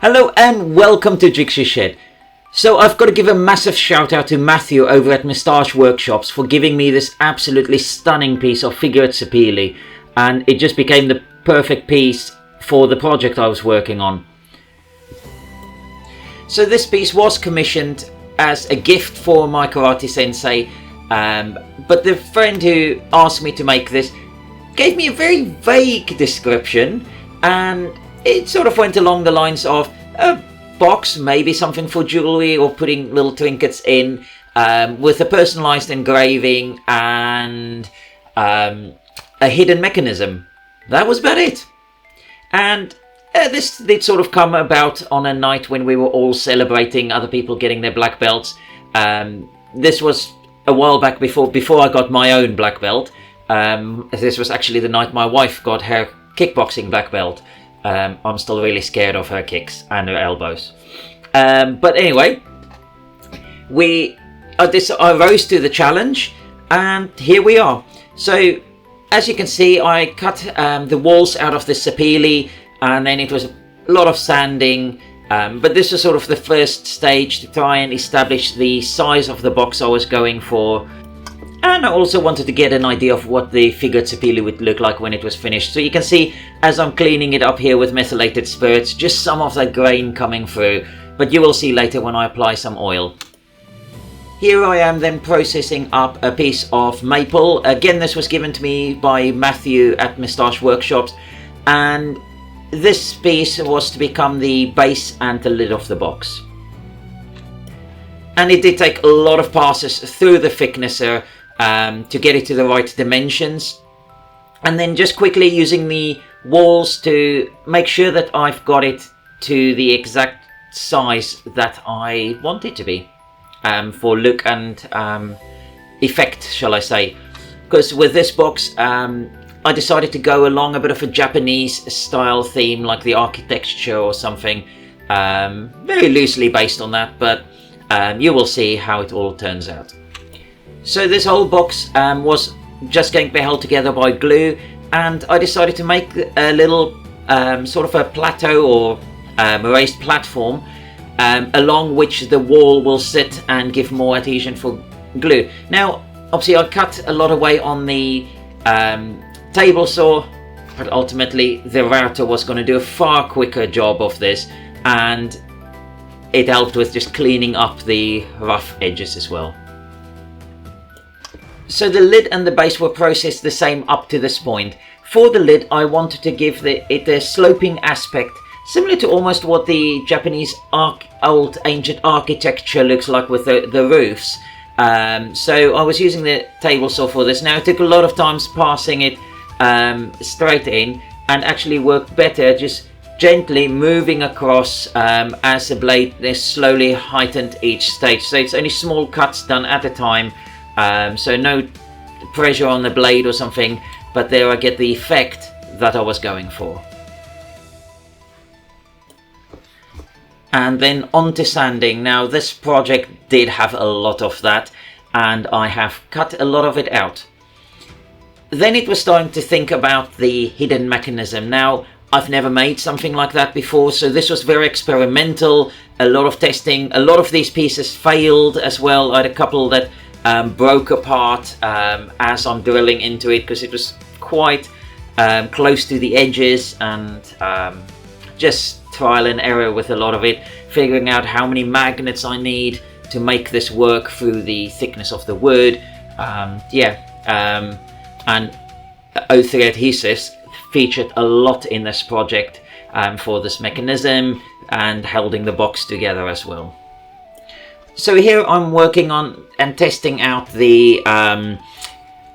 Hello and welcome to Jiggsy Shed. So I've got to give a massive shout out to Matthew over at Moustache Workshops for giving me this absolutely stunning piece of figured sapele, and it just became the perfect piece for the project I was working on. So this piece was commissioned as a gift for my karate sensei, but the friend who asked me to make this gave me a very vague description, and it sort of went along the lines of a box, maybe something for jewellery or putting little trinkets in, with a personalised engraving and a hidden mechanism. That was about it. And this did sort of come about on a night when we were all celebrating other people getting their black belts. This was a while back before I got my own black belt. This was actually the night my wife got her kickboxing black belt. I'm still really scared of her kicks and her elbows. But anyway, I rose to the challenge, and here we are. So, as you can see, I cut the walls out of the sapele, and then it was a lot of sanding. But this was sort of the first stage to try and establish the size of the box I was going for. And I also wanted to get an idea of what the figured sapele would look like when it was finished. So you can see, as I'm cleaning it up here with methylated spirits, just some of that grain coming through. But you will see later when I apply some oil. Here I am then processing up a piece of maple. Again, this was given to me by Matthew at Moustache Workshops. And this piece was to become the base and the lid of the box. And it did take a lot of passes through the thicknesser to get it to the right dimensions, and then just quickly using the walls to make sure that I've got it to the exact size that I want it to be, for look and effect, shall I say. Because with this box I decided to go along a bit of a Japanese style theme, like the architecture or something, very loosely based on that, but you will see how it all turns out. So this whole box was just going to be held together by glue, and I decided to make a little sort of a plateau or raised platform along which the wall will sit and give more adhesion for glue. Now obviously I cut a lot away on the table saw, but ultimately the router was going to do a far quicker job of this, and it helped with just cleaning up the rough edges as well. So the lid and the base were processed the same up to this point. For the lid, I wanted to give it a sloping aspect, similar to almost what the Japanese old ancient architecture looks like with the roofs. So I was using the table saw for this. Now it took a lot of times passing it straight in, and actually worked better just gently moving across as the blade is slowly heightened each stage. So it's only small cuts done at a time. So no pressure on the blade or something, but there I get the effect that I was going for. And then on to sanding. Now this project did have a lot of that, and I have cut a lot of it out. Then it was time to think about the hidden mechanism. Now I've never made something like that before, so this was very experimental, a lot of testing. A lot of these pieces failed as well. I had a couple that broke apart as I'm drilling into it, because it was quite close to the edges, and just trial and error with a lot of it, figuring out how many magnets I need to make this work through the thickness of the wood. And O3 adhesives featured a lot in this project for this mechanism and holding the box together as well. So here I'm working on and testing out the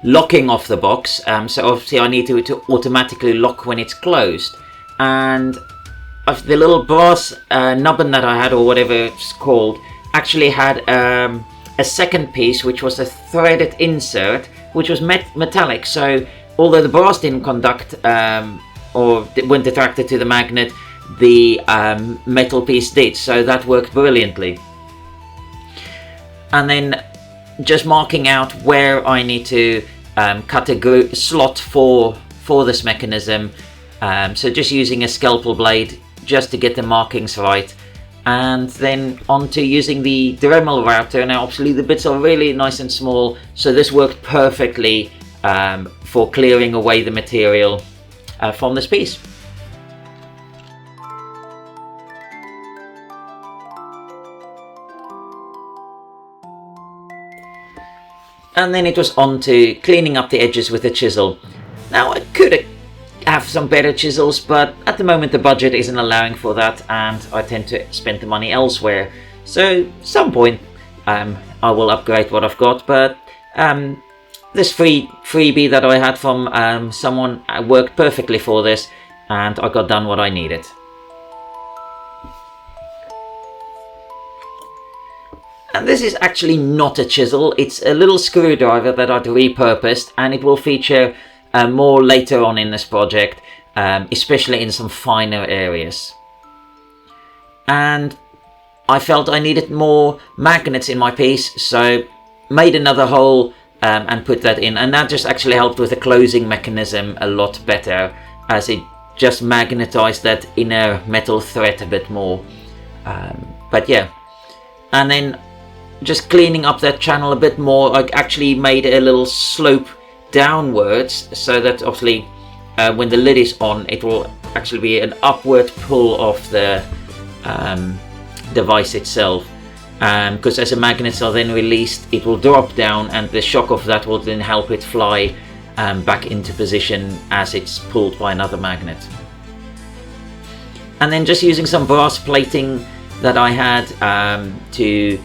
locking of the box. So obviously I need to automatically lock when it's closed. And the little brass nubbin that I had, or whatever it's called, actually had a second piece, which was a threaded insert, which was metallic. So although the brass didn't conduct or weren't attracted to the magnet, the metal piece did. So that worked brilliantly. And then just marking out where I need to cut a slot for this mechanism. So just using a scalpel blade just to get the markings right. And then on to using the Dremel router. Now obviously the bits are really nice and small, so this worked perfectly for clearing away the material from this piece. And then it was on to cleaning up the edges with a chisel. Now I could have some better chisels, but at the moment the budget isn't allowing for that, and I tend to spend the money elsewhere. So at some point I will upgrade what I've got, but this freebie that I had from someone worked perfectly for this, and I got done what I needed. And this is actually not a chisel, it's a little screwdriver that I'd repurposed, and it will feature more later on in this project, especially in some finer areas. And I felt I needed more magnets in my piece, so made another hole and put that in, and that just actually helped with the closing mechanism a lot better, as it just magnetized that inner metal thread a bit more. But yeah, and then just cleaning up that channel a bit more, I actually made a little slope downwards, so that obviously when the lid is on, it will actually be an upward pull of the device itself, because as the magnets are then released, it will drop down, and the shock of that will then help it fly back into position as it's pulled by another magnet. And then just using some brass plating that I had to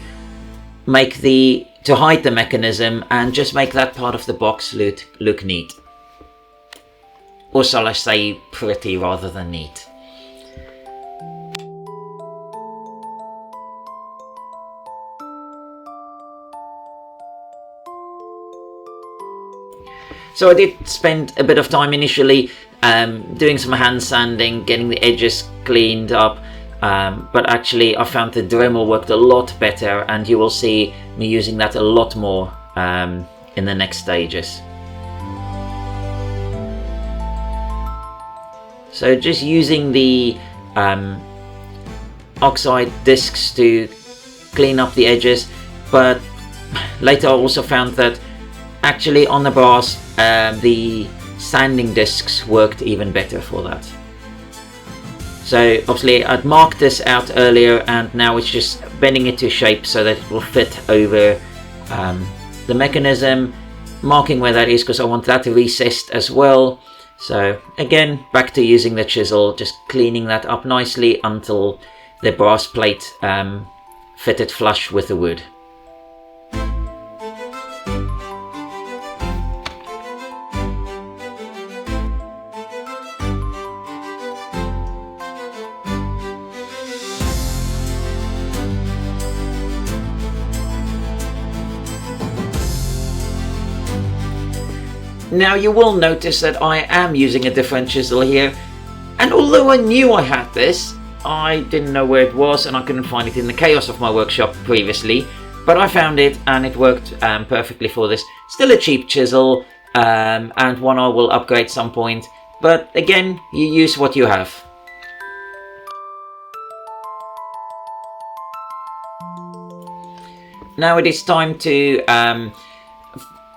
hide the mechanism and just make that part of the box look neat. Or shall I say pretty rather than neat. So I did spend a bit of time initially doing some hand sanding, getting the edges cleaned up, but actually I found the Dremel worked a lot better, and you will see me using that a lot more in the next stages. So just using the oxide discs to clean up the edges, but later I also found that actually on the brass the sanding discs worked even better for that. So obviously I'd marked this out earlier, and now it's just bending it to shape so that it will fit over the mechanism, marking where that is because I want that recessed as well. So again, back to using the chisel, just cleaning that up nicely until the brass plate fitted flush with the wood. Now you will notice that I am using a different chisel here, and although I knew I had this, I didn't know where it was and I couldn't find it in the chaos of my workshop previously, but I found it and it worked perfectly for this. Still a cheap chisel and one I will upgrade some point, but again, you use what you have. Now it is time to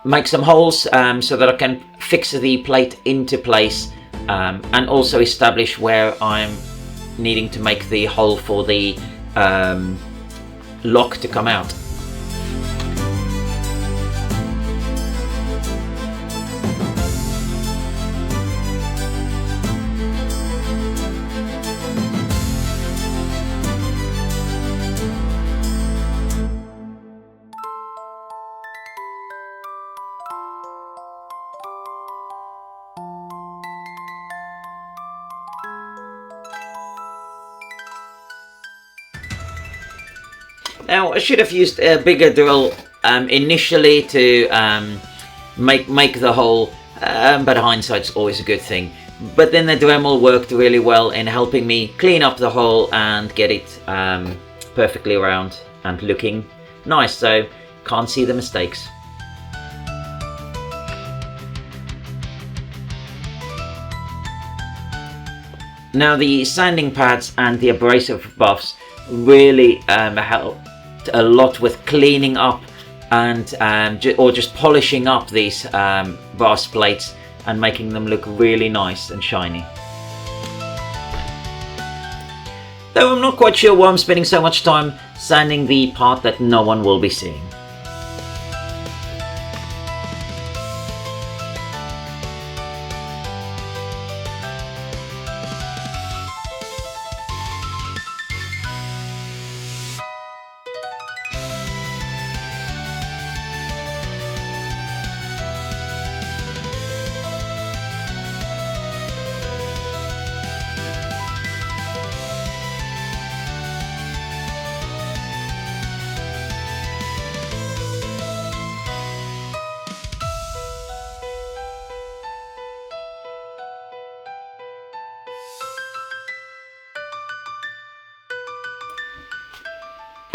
make some holes so that I can fix the plate into place and also establish where I'm needing to make the hole for the lock to come out. Now I should have used a bigger drill initially to make the hole, but hindsight's always a good thing. But then the Dremel worked really well in helping me clean up the hole and get it perfectly round and looking nice, so can't see the mistakes. Now the sanding pads and the abrasive buffs really helped a lot with cleaning up and or just polishing up these brass plates and making them look really nice and shiny. Though I'm not quite sure why I'm spending so much time sanding the part that no one will be seeing.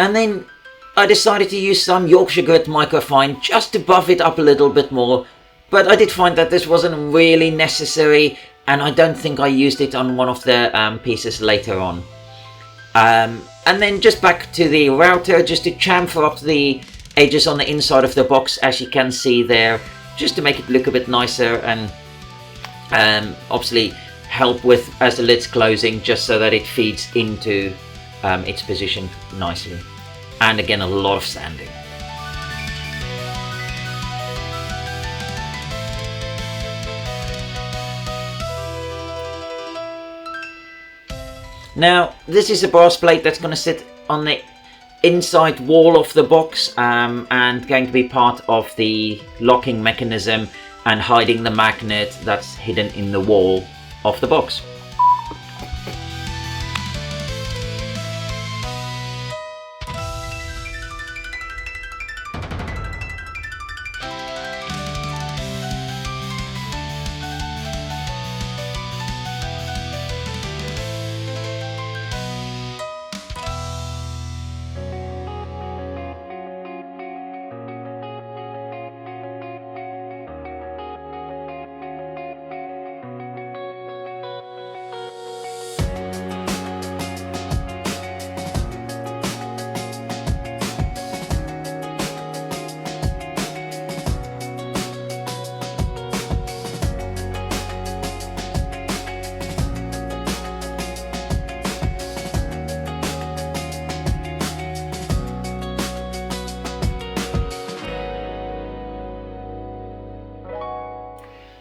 And then I decided to use some Yorkshire grit microfine just to buff it up a little bit more, but I did find that this wasn't really necessary, and I don't think I used it on one of the pieces later on. And then just back to the router, just to chamfer up the edges on the inside of the box, as you can see there, just to make it look a bit nicer, and obviously help with as the lid's closing, just so that it feeds into its position nicely. And again, a lot of sanding. Now this is a brass plate that's going to sit on the inside wall of the box and going to be part of the locking mechanism and hiding the magnet that's hidden in the wall of the box.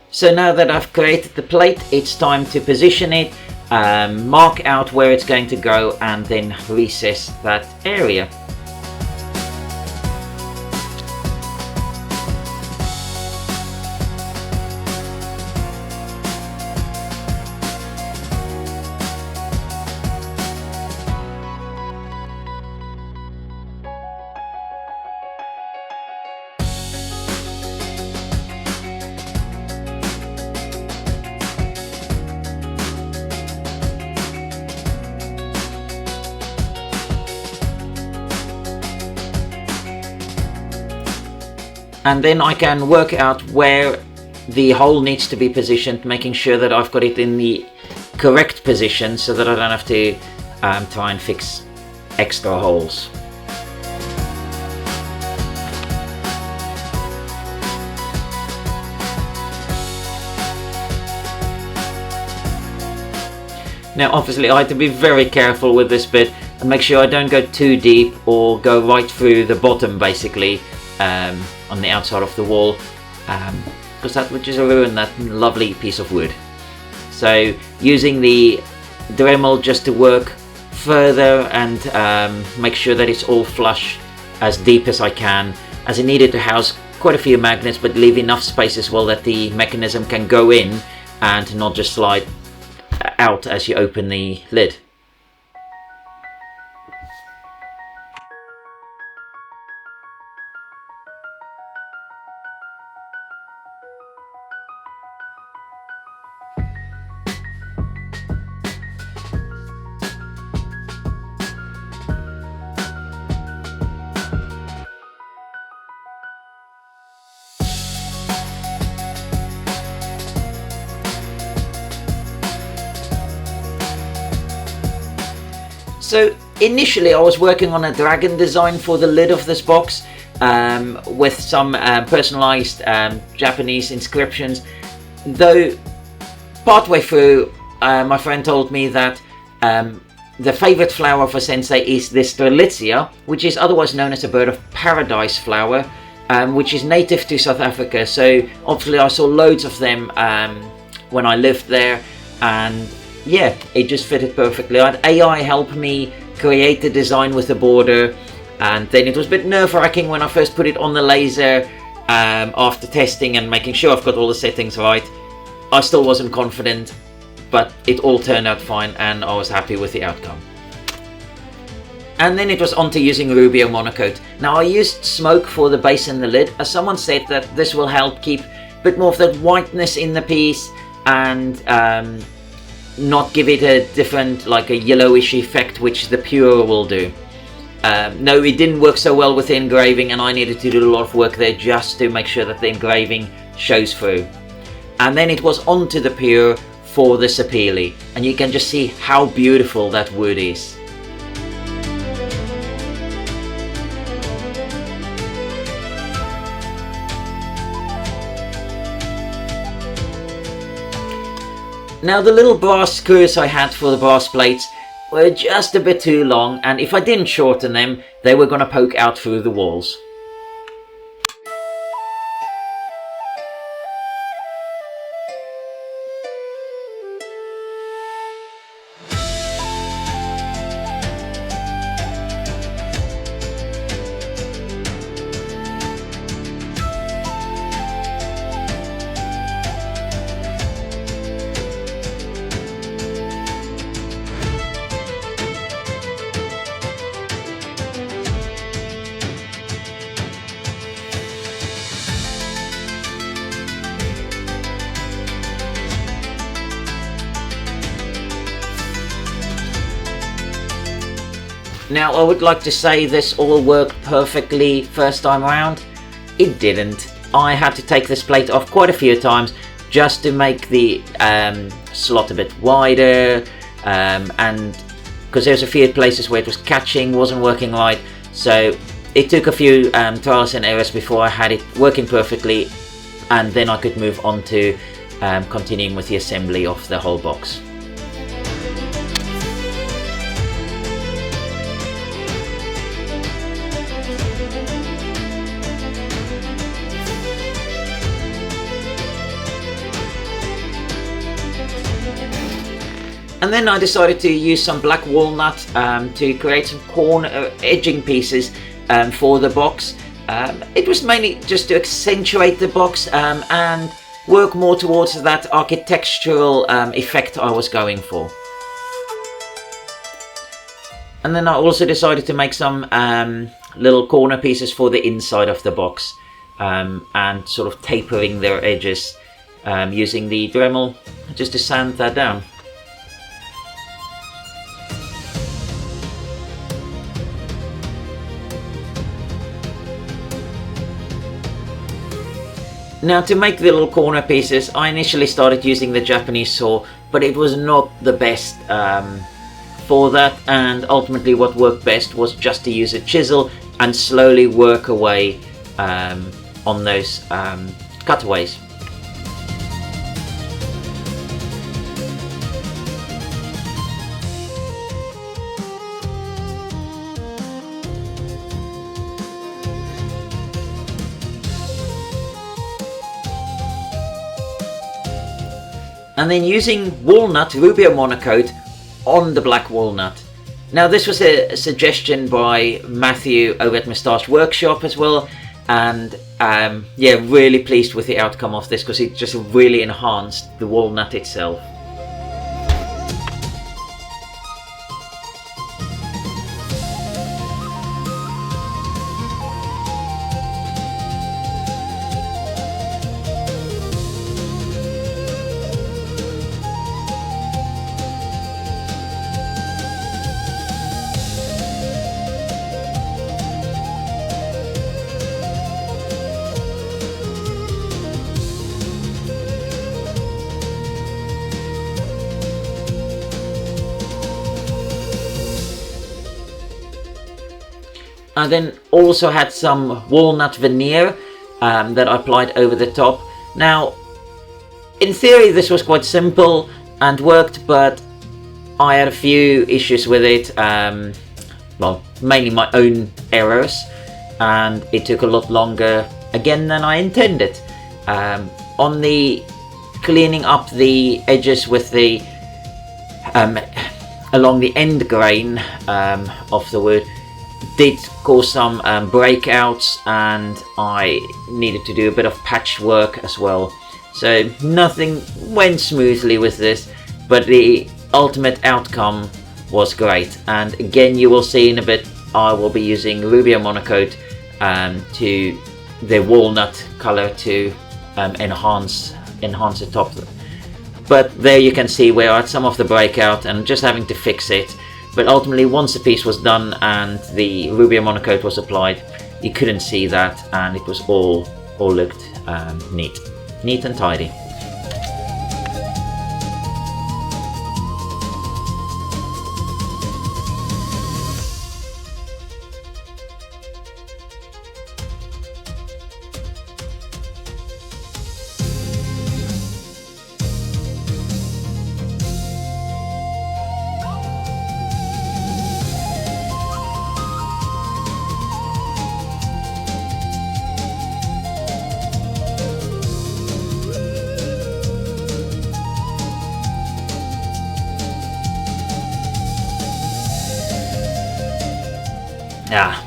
So now that I've created the plate, it's time to position it, mark out where it's going to go, and then recess that area. And then I can work out where the hole needs to be positioned, making sure that I've got it in the correct position so that I don't have to try and fix extra holes. Now obviously I had to be very careful with this bit and make sure I don't go too deep or go right through the bottom basically on the outside of the wall, because that would just ruin that lovely piece of wood. So using the Dremel just to work further and make sure that it's all flush as deep as I can, as I needed to house quite a few magnets but leave enough space as well that the mechanism can go in and not just slide out as you open the lid. So initially I was working on a dragon design for the lid of this box, with some personalized Japanese inscriptions, though partway through my friend told me that the favorite flower for Sensei is the Strelitzia, which is otherwise known as a bird of paradise flower, which is native to South Africa. So obviously I saw loads of them when I lived there, and yeah, it just fitted perfectly. I had AI help me create the design with the border, and then it was a bit nerve-wracking when I first put it on the laser after testing and making sure I've got all the settings right. I still wasn't confident, but it all turned out fine and I was happy with the outcome. And then it was on to using Rubio Monocoat. Now I used smoke for the base and the lid, as someone said that this will help keep a bit more of that whiteness in the piece and not give it a different, like a yellowish effect, which the pure will do. No, it didn't work so well with the engraving, and I needed to do a lot of work there just to make sure that the engraving shows through. And then it was on to the pure for the sapele, and you can just see how beautiful that wood is. Now the little brass screws I had for the brass plates were just a bit too long, and if I didn't shorten them, they were going to poke out through the walls. Now I would like to say this all worked perfectly first time around. It didn't. I had to take this plate off quite a few times just to make the slot a bit wider, and because there's a few places where it was catching, wasn't working right, so it took a few trials and errors before I had it working perfectly, and then I could move on to continuing with the assembly of the whole box. And then I decided to use some black walnut to create some corner edging pieces for the box. It was mainly just to accentuate the box and work more towards that architectural effect I was going for. And then I also decided to make some little corner pieces for the inside of the box, and sort of tapering their edges using the Dremel just to sand that down. Now to make the little corner pieces, I initially started using the Japanese saw, but it was not the best for that, and ultimately what worked best was just to use a chisel and slowly work away on those cutaways. And then using walnut, Rubio Monocoat, on the black walnut. Now this was a suggestion by Matthew over at Moustache Workshop as well, and yeah, really pleased with the outcome of this because it just really enhanced the walnut itself. I then also had some walnut veneer that I applied over the top. Now, in theory this was quite simple and worked, but I had a few issues with it, well, mainly my own errors, and it took a lot longer again than I intended. On the cleaning up the edges with the along the end grain of the wood did cause some breakouts, and I needed to do a bit of patchwork as well. So nothing went smoothly with this, but the ultimate outcome was great. And again, you will see in a bit, I will be using Rubio Monocoat to the walnut color to enhance the top. But there you can see where I had some of the breakout and just having to fix it. But ultimately, once the piece was done and the Rubio Monocoat was applied, you couldn't see that, and it was all looked neat and tidy.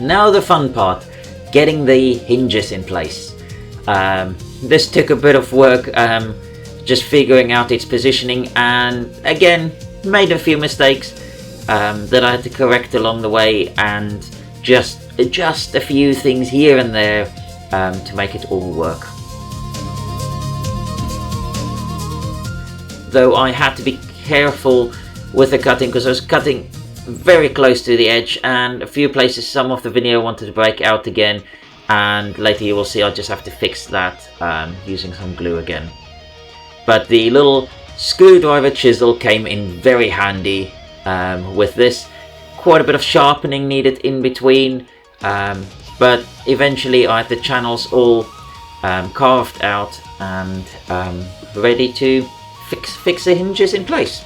Now the fun part, getting the hinges in place. This took a bit of work, just figuring out its positioning, and again made a few mistakes that I had to correct along the way, and just adjust a few things here and there to make it all work. Though I had to be careful with the cutting, because I was cutting very close to the edge, and a few places some of the veneer wanted to break out again, and later you will see I just have to fix that using some glue again. But the little screwdriver chisel came in very handy with this. Quite a bit of sharpening needed in between, but eventually I had the channels all carved out and ready to fix the hinges in place.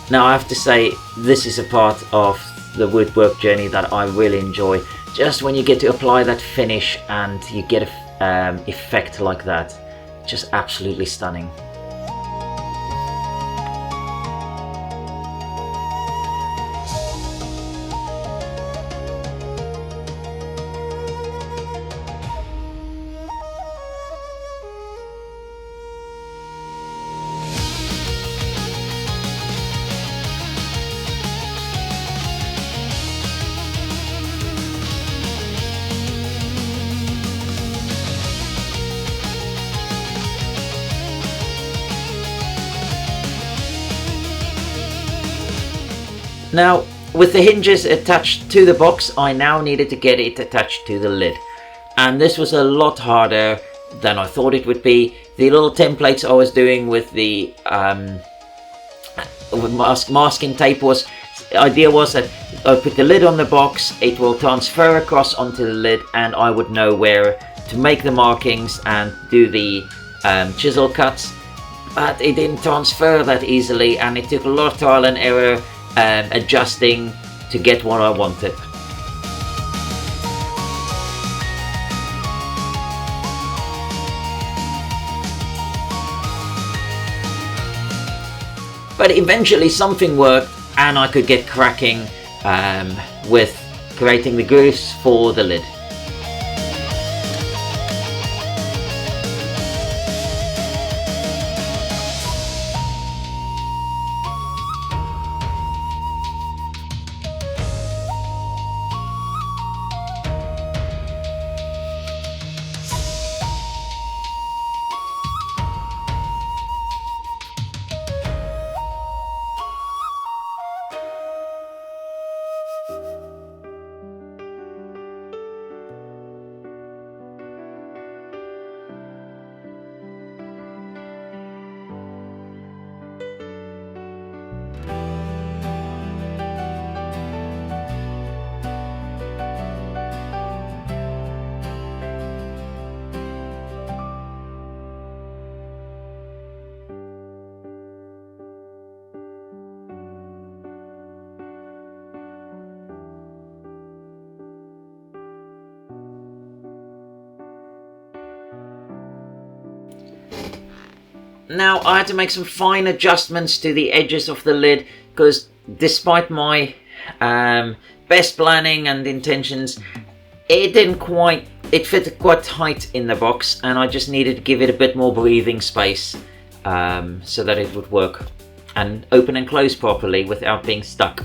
Now I have to say, this is a part of the woodwork journey that I really enjoy. Just when you get to apply that finish and you get an effect like that, just absolutely stunning. Now, with the hinges attached to the box, I now needed to get it attached to the lid. And this was a lot harder than I thought it would be. The little templates I was doing with the masking tape was, the idea was that I put the lid on the box, it will transfer across onto the lid, and I would know where to make the markings and do the chisel cuts. But it didn't transfer that easily, and it took a lot of trial and error adjusting to get what I wanted. But eventually something worked, and I could get cracking with creating the grooves for the lid. Now I had to make some fine adjustments to the edges of the lid, because despite my best planning and intentions, it fit quite tight in the box, and I just needed to give it a bit more breathing space so that it would work and open and close properly without being stuck.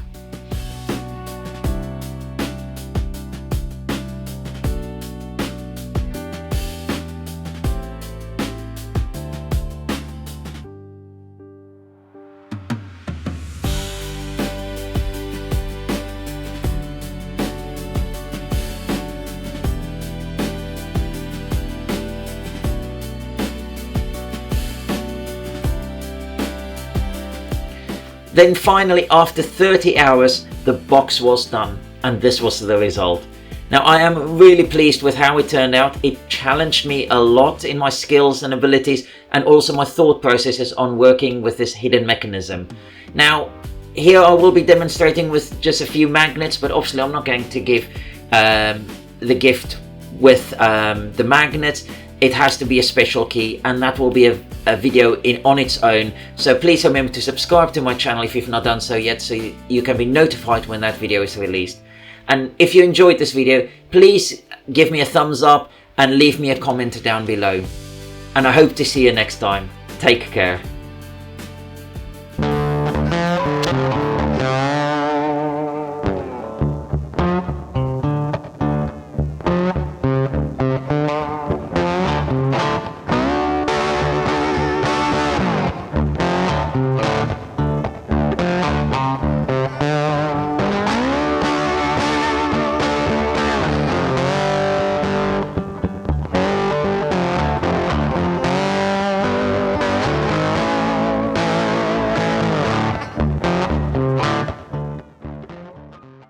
Then finally, after 30 hours, the box was done, and this was the result. Now I am really pleased with how it turned out. It challenged me a lot in my skills and abilities, and also my thought processes on working with this hidden mechanism. Now here I will be demonstrating with just a few magnets, but obviously I'm not going to give the gift with the magnets. It has to be a special key, and that will be a video on its own. So please remember to subscribe to my channel if you've not done so yet, so you can be notified when that video is released. And if you enjoyed this video, please give me a thumbs up and leave me a comment down below. And I hope to see you next time. Take care.